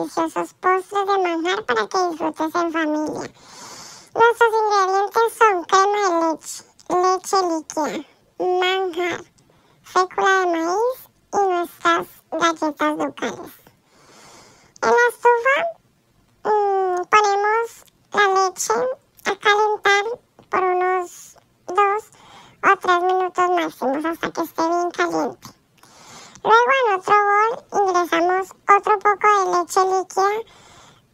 deliciosos postres de manjar para que disfrutes en familia. Nuestros ingredientes son crema de leche, leche líquida, manjar, fécula de maíz y nuestras galletas ducales. En la estufa ponemos la leche a calentar por unos 2 o 3 minutos máximos hasta que esté bien caliente. Luego en otro bol ingresamos otro poco de leche líquida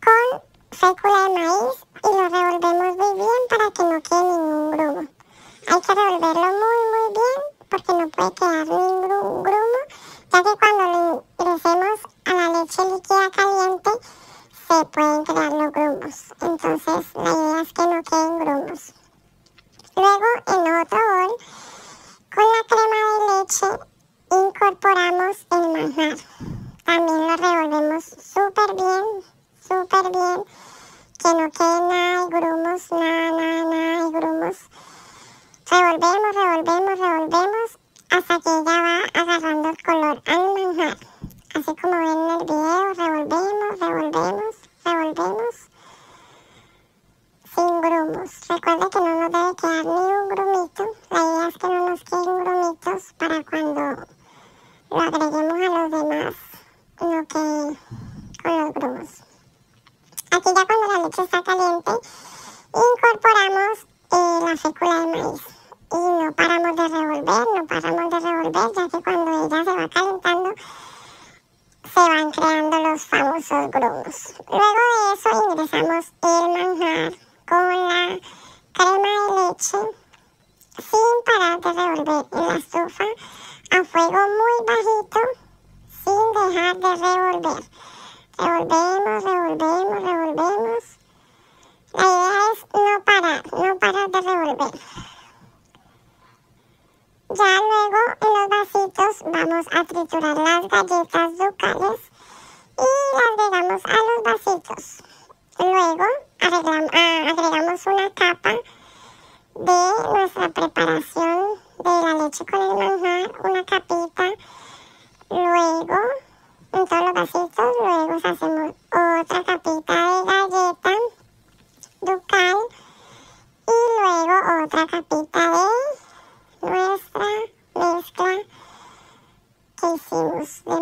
con fécula de maíz y lo revolvemos muy bien para que no quede ningún grumo. Hay que revolverlo muy bien porque no puede quedar ningún grumo, ya que cuando lo ingresemos a la leche líquida caliente se pueden crear los grumos. Entonces la idea es que no queden grumos. Luego en otro bol con la crema de leche incorporamos el manjar. También lo revolvemos súper bien, que no quede nada de grumos, nada de grumos. Revolvemos hasta que ya va agarrando el color al manjar. Así como ven en el video, revolvemos sin grumos. Recuerda que no nos debe quedar ni un grumito. La idea es que no nos queden grumitos para cuando lo agreguemos a los demás no quede con los grumos. Aquí ya cuando la leche está caliente incorporamos la fécula de maíz y no paramos de revolver, ya que cuando ella se va calentando se van creando los famosos grumos. Luego de eso ingresamos el manjar con la crema de leche sin parar de revolver en la estufa a fuego muy bajito, sin dejar de revolver. Revolvemos. La idea es no parar de revolver. Ya luego en los vasitos vamos a triturar las galletas ducales y las agregamos a los vasitos. Luego agregamos una capa de nuestra preparación de la leche con el manjar, una capita. Luego en todos los vasitos, luego hacemos otra capita de galleta ducal y luego otra capita de nuestra mezcla que hicimos de